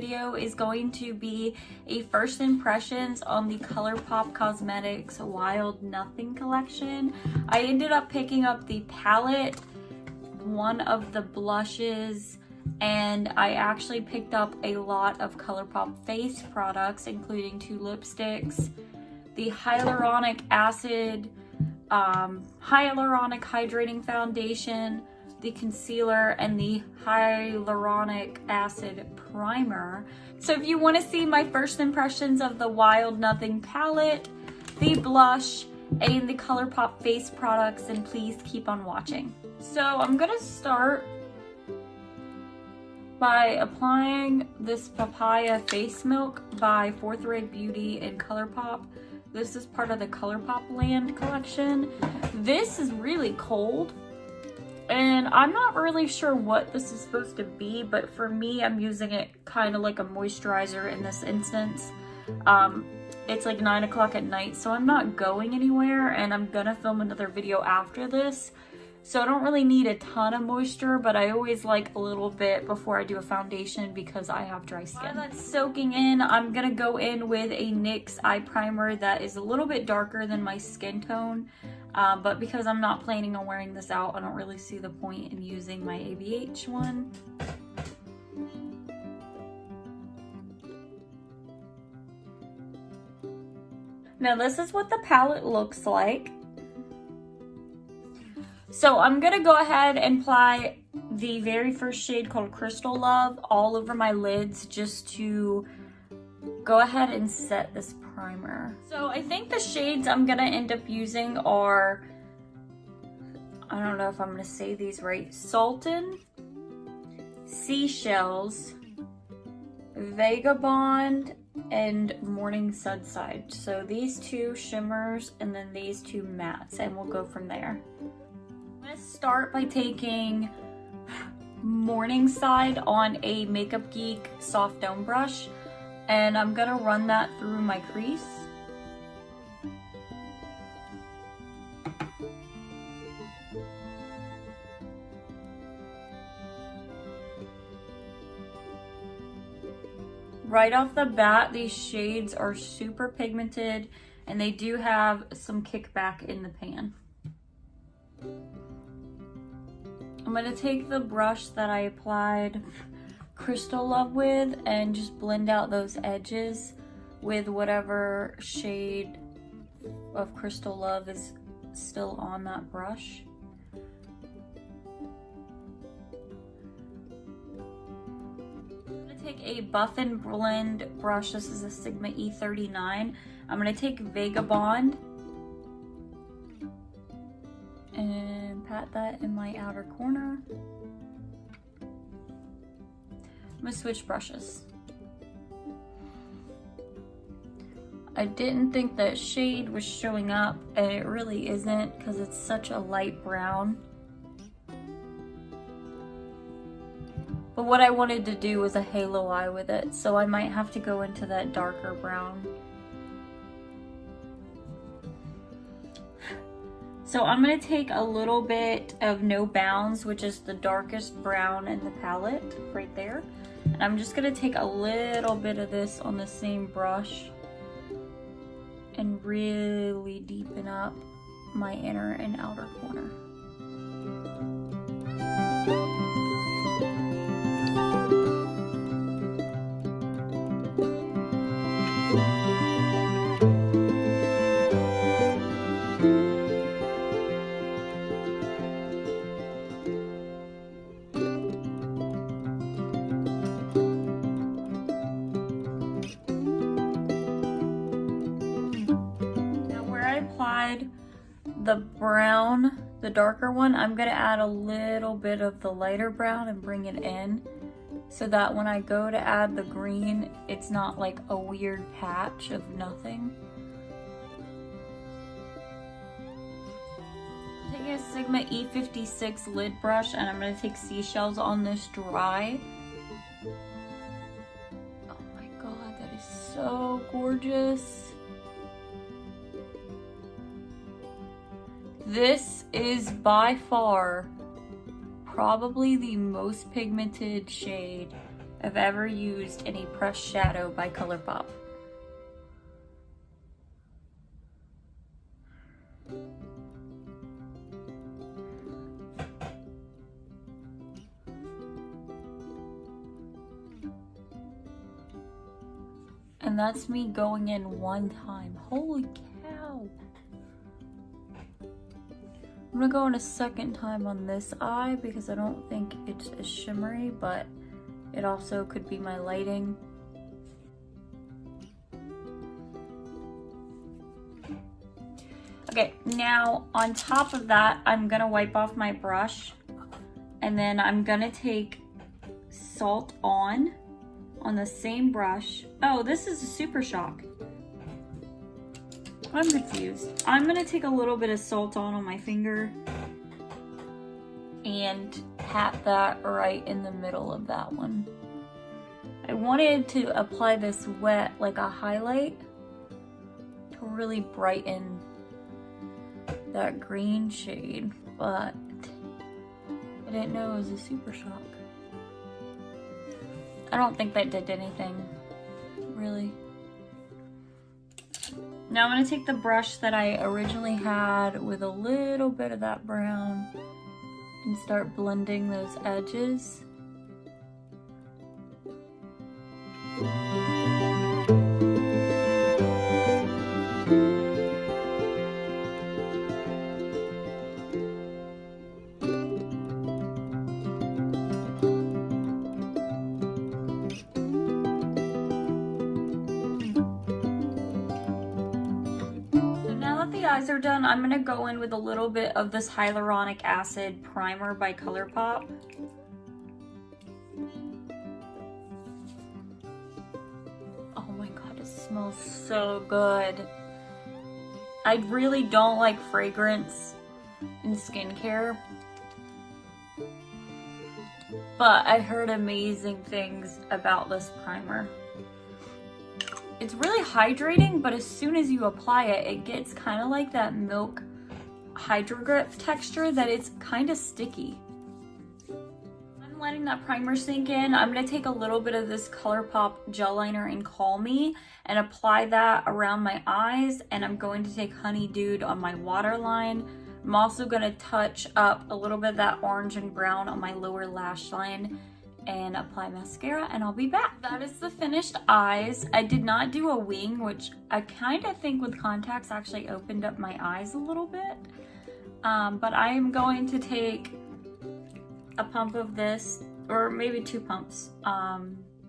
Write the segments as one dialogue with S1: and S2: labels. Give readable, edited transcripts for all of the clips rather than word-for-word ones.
S1: video is going to be a first impressions on the Colourpop Cosmetics Wild Nothing collection. I ended up picking up the palette, one of the blushes, and I actually picked up a lot of Colourpop face products, including 2 lipsticks, the hyaluronic acid hyaluronic hydrating foundation, the concealer, and the hyaluronic acid primer. So if you want to see my first impressions of the Wild Nothing palette, the blush, and the Colourpop face products, then please keep on watching. So I'm gonna start by applying this Papaya Face Milk by Fourth Ray Beauty and Colourpop. This is part of the Colourpop Land collection. This is really cold, and I'm not really sure what this is supposed to be, but for me, I'm using it kind of like a moisturizer in this instance. It's like 9 o'clock at night, so I'm not going anywhere, and I'm gonna film another video after this. So I don't really need a ton of moisture, but I always like a little bit before I do a foundation because I have dry skin. While that's soaking in, I'm gonna go in with a NYX eye primer that is a little bit darker than my skin tone. But because I'm not planning on wearing this out, I don't really see the point in using my ABH one. Now this is what the palette looks like. So I'm gonna go ahead and apply the very first shade called Crystal Love all over my lids just to go ahead and set this primer. So I think the shades I'm gonna end up using are, I don't know if I'm gonna say these right, Sultan, Seashells, Vagabond, and Morning Sunside. So these 2 shimmers and then these 2 mattes, and we'll go from there. I'm gonna start by taking Morningside on a Makeup Geek soft dome brush, and I'm gonna run that through my crease. Right off the bat, these shades are super pigmented, and they do have some kickback in the pan. I'm gonna take the brush that I applied Crystal Love with and just blend out those edges with whatever shade of Crystal Love is still on that brush. I'm gonna take a Buff and Blend brush. This is a Sigma E39. I'm gonna take Vagabond and pat that in my outer corner. I'm gonna switch brushes. I didn't think that shade was showing up, and it really isn't because it's such a light brown. But what I wanted to do was a halo eye with it, so I might have to go into that darker brown. So I'm gonna take a little bit of No Bounds, which is the darkest brown in the palette, right there. And I'm just gonna take a little bit of this on the same brush and really deepen up my inner and outer corner. The brown, the darker one, I'm gonna add a little bit of the lighter brown and bring it in so that when I go to add the green, it's not like a weird patch of nothing. Taking a Sigma E56 lid brush, and I'm gonna take Seashells on this dry. Oh my god, that is so gorgeous. This is by far probably the most pigmented shade I've ever used any pressed shadow by Colourpop. And that's me going in one time. Holy cow. I'm gonna go in a second time on this eye because I don't think it's as shimmery, but it also could be my lighting. Okay, now on top of that, I'm gonna wipe off my brush and then I'm gonna take Salt on the same brush. Oh, this is a Super Shock. I'm confused. I'm gonna take a little bit of Salt on my finger and tap that right in the middle of that one. I wanted to apply this wet like a highlight to really brighten that green shade, but I didn't know it was a Super Shock. I don't think that did anything, really. Now I'm gonna take the brush that I originally had with a little bit of that brown and start blending those edges. Eyes are done. I'm gonna go in with a little bit of this hyaluronic acid primer by Colourpop. Oh my god, it smells so good. I really don't like fragrance in skincare, but I heard amazing things about this primer. It's really hydrating, but as soon as you apply it, it gets kind of like that milk hydrogrip texture that it's kind of sticky. I'm letting that primer sink in. I'm gonna take a little bit of this Colourpop gel liner in Call Me and apply that around my eyes, and I'm going to take Honey Dude on my waterline. I'm also gonna touch up a little bit of that orange and brown on my lower lash line and apply mascara, and I'll be back. That is the finished eyes. I did not do a wing, which I kind of think with contacts actually opened up my eyes a little bit. But I am going to take a pump of this, or maybe 2 pumps,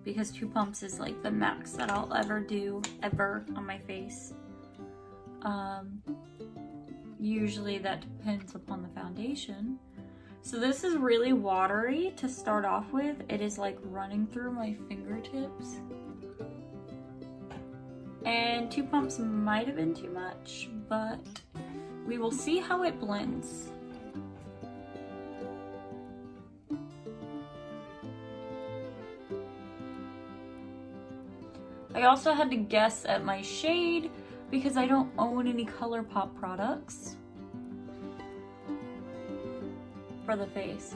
S1: because 2 pumps is like the max that I'll ever do on my face. Usually that depends upon the foundation. So this is really watery to start off with. It is like running through my fingertips. And 2 pumps might have been too much, but we will see how it blends. I also had to guess at my shade because I don't own any Colourpop products for the face.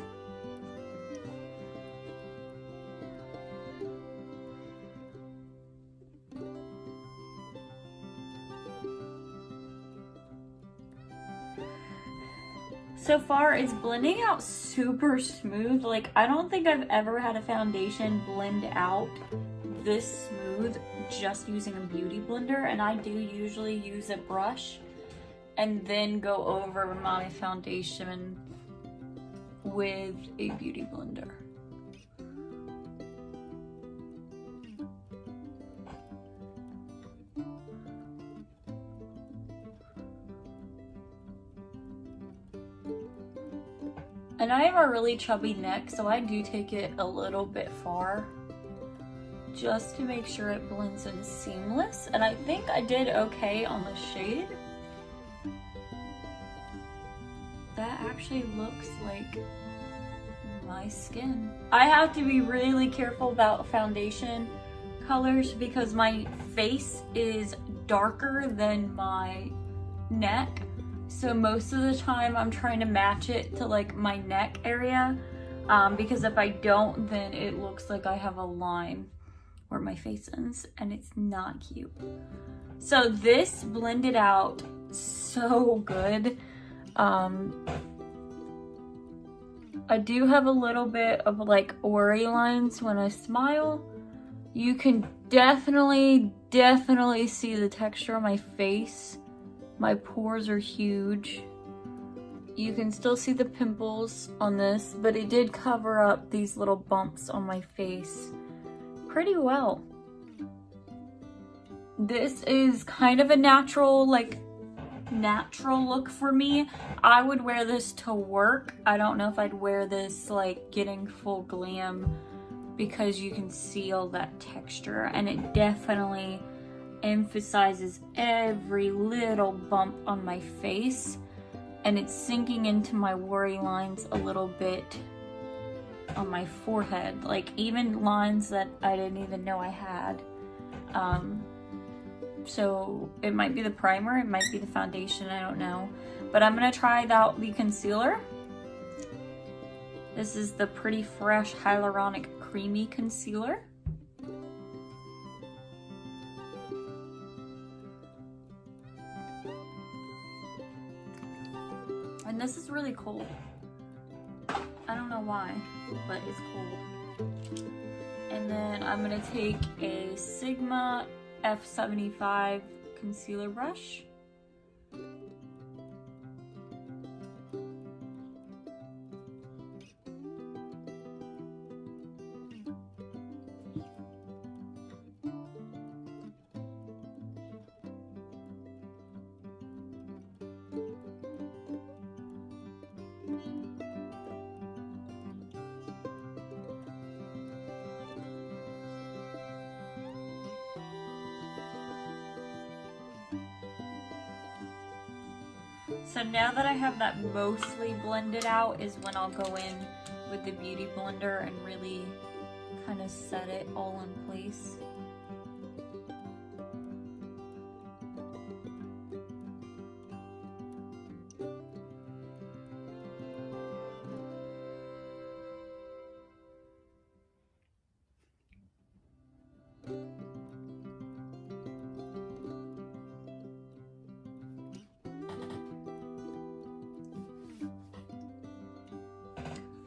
S1: So far it's blending out super smooth. Like, I don't think I've ever had a foundation blend out this smooth just using a beauty blender, and I do usually use a brush and then go over my foundation with a beauty blender. And I have a really chubby neck, so I do take it a little bit far just to make sure it blends in seamless. And I think I did okay on the shade. That actually looks like my skin. I have to be really careful about foundation colors because my face is darker than my neck. So most of the time I'm trying to match it to like my neck area. because if I don't, then it looks like I have a line where my face ends, and it's not cute. So this blended out so good. I do have a little bit of like worry lines when I smile. You can definitely see the texture on my face. My pores are huge. You can still see the pimples on this, but it did cover up these little bumps on my face pretty well. This is kind of a natural look for me. I would wear this to work. I don't know if I'd wear this like getting full glam, because you can see all that texture, and it definitely emphasizes every little bump on my face, and it's sinking into my worry lines a little bit on my forehead, like even lines that I didn't even know I had. So it might be the primer, it might be the foundation, I don't know. But I'm gonna try out the concealer. This is the Pretty Fresh Hyaluronic Creamy Concealer. And this is really cold. I don't know why, but it's cold. And then I'm gonna take a Sigma F75 concealer brush. So now that I have that mostly blended out is when I'll go in with the Beauty Blender and really kind of set it all in place.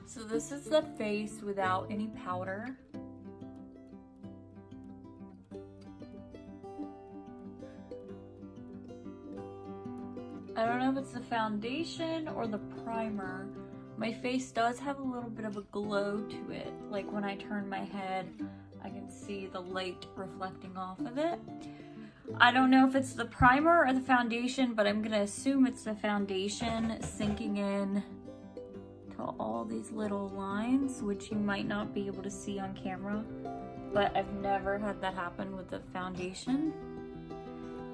S1: So this is the face without any powder. I don't know if it's the foundation or the primer. My face does have a little bit of a glow to it. Like when I turn my head, I can see the light reflecting off of it. I don't know if it's the primer or the foundation, but I'm gonna assume it's the foundation sinking in to all these little lines, which you might not be able to see on camera, but I've never had that happen with the foundation.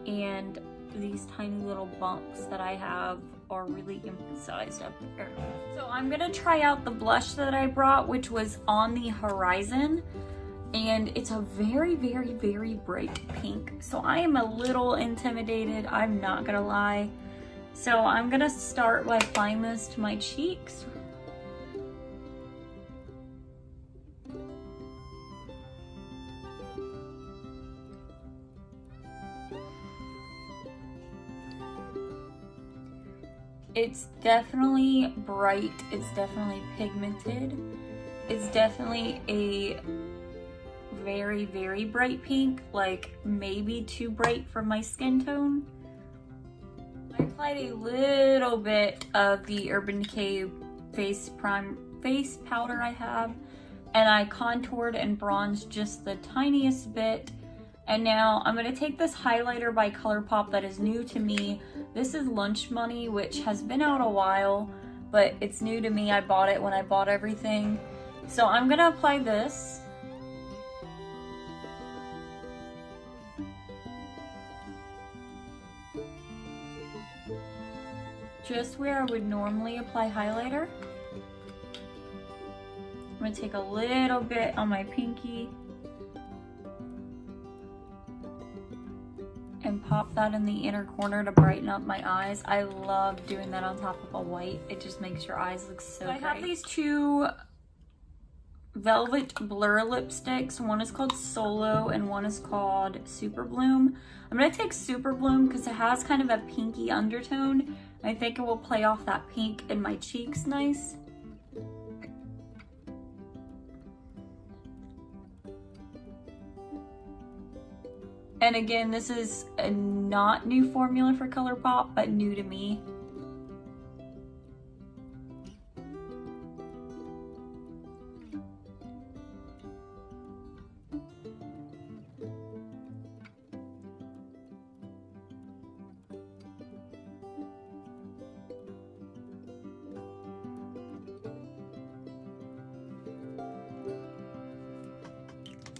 S1: And these tiny little bumps that I have are really emphasized up there. So I'm gonna try out the blush that I brought, which was On the Horizon, and it's a very bright pink. So I am a little intimidated, I'm not gonna lie. So I'm gonna start by applying this to my cheeks. It's definitely bright, it's definitely pigmented, it's definitely a very bright pink, like maybe too bright for my skin tone. I applied a little bit of the Urban Decay face powder I have, and I contoured and bronzed just the tiniest bit. And now I'm gonna take this highlighter by Colourpop that is new to me. This is Lunch Money, which has been out a while, but it's new to me. I bought it when I bought everything. So I'm gonna apply this. Just where I would normally apply highlighter. I'm gonna take a little bit on my pinky and pop that in the inner corner to brighten up my eyes. I love doing that on top of a white. It just makes your eyes look so great. I have these two velvet blur lipsticks. One is called Solo and one is called Super Bloom. I'm gonna take Super Bloom because it has kind of a pinky undertone. I think it will play off that pink in my cheeks nice. And again, this is a not new formula for Colourpop, but new to me.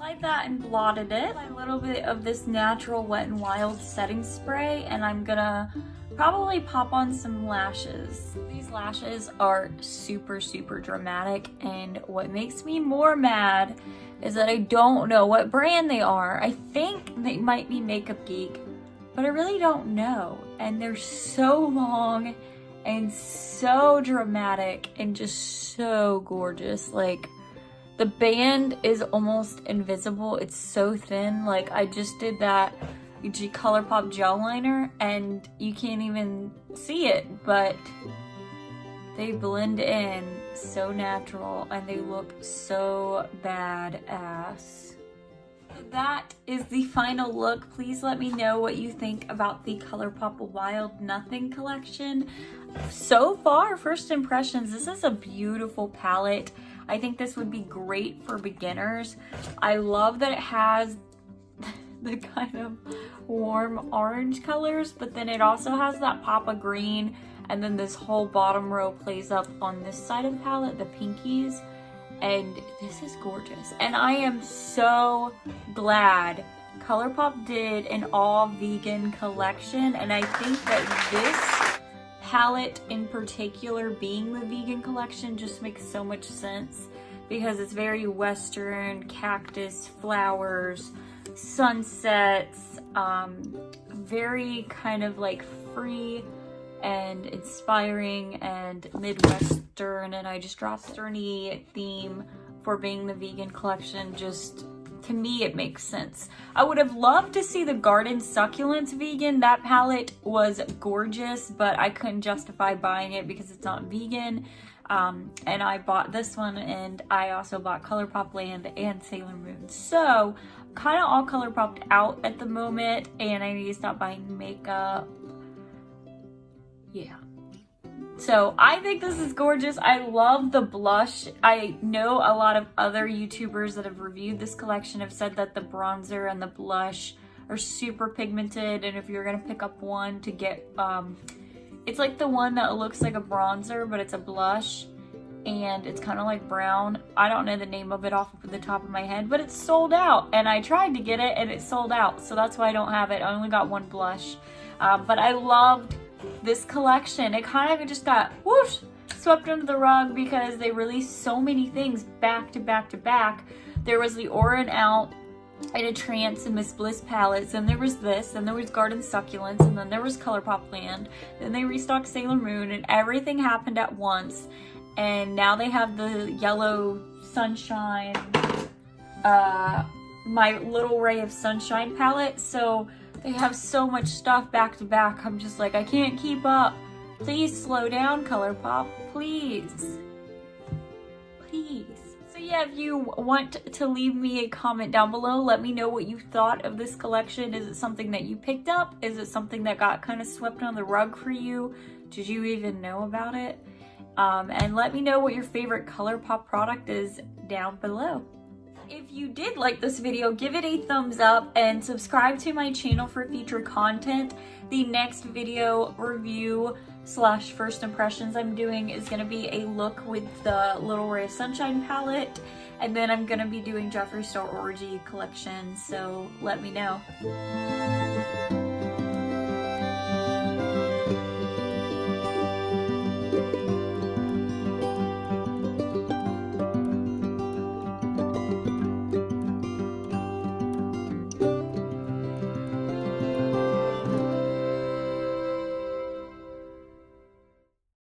S1: Like that and blotted it. A little bit of this natural Wet n Wild setting spray, and I'm gonna probably pop on some lashes. These lashes are super, super dramatic, and what makes me more mad is that I don't know what brand they are. I think they might be Makeup Geek, but I really don't know. And they're so long and so dramatic and just so gorgeous. Like, the band is almost invisible. It's so thin. Like, I just did that Colourpop gel liner and you can't even see it, but they blend in so natural and they look so badass. That is the final look. Please let me know what you think about the Colourpop Wild Nothing collection. So far, first impressions, this is a beautiful palette. I think this would be great for beginners. I love that it has the kind of warm orange colors, but then it also has that pop of green, and then this whole bottom row plays up on this side of the palette, the pinkies, and this is gorgeous. And I am so glad Colourpop did an all vegan collection, and I think that this palette in particular, being the vegan collection, just makes so much sense because it's very Western, cactus, flowers, sunsets, very kind of like free and inspiring and Midwestern, and I just dropped Western-y theme for being the vegan collection. Just, to me, it makes sense. I would have loved to see the Garden Succulents vegan. That palette was gorgeous, but I couldn't justify buying it because it's not vegan. And I bought this one, and I also bought Colourpop Land and Sailor Moon. So, kind of all Colourpopped out at the moment, and I need to stop buying makeup. Yeah. So I think this is gorgeous. I love the blush. I know a lot of other YouTubers that have reviewed this collection have said that the bronzer and the blush are super pigmented, and if you're gonna pick up one to get, it's like the one that looks like a bronzer, but it's a blush, and it's kind of like brown. I don't know the name of it off of the top of my head, but it's sold out, and I tried to get it, and it's sold out, so that's why I don't have it. I only got one blush, but I loved this collection. It kind of just got whoosh swept under the rug because they released so many things back to back to back. There was the Aura and Out, In a Trance, and Miss Bliss palettes, and there was this, and there was Garden Succulents, and then there was Colourpop Land, then they restocked Sailor Moon, and everything happened at once. And now they have the Yellow Sunshine, My Little Ray of Sunshine palette. So they have so much stuff back to back. I'm just like, I can't keep up. Please slow down, Colourpop. Please. Please. So yeah, if you want to leave me a comment down below, let me know what you thought of this collection. Is it something that you picked up? Is it something that got kind of swept on the rug for you? Did you even know about it? And let me know what your favorite Colourpop product is down below. If you did like this video, give it a thumbs up and subscribe to my channel for future content. The next video review / first impressions I'm doing is going to be a look with the Little Ray of Sunshine palette, and then I'm going to be doing Jeffree Star Orgy collection, so let me know.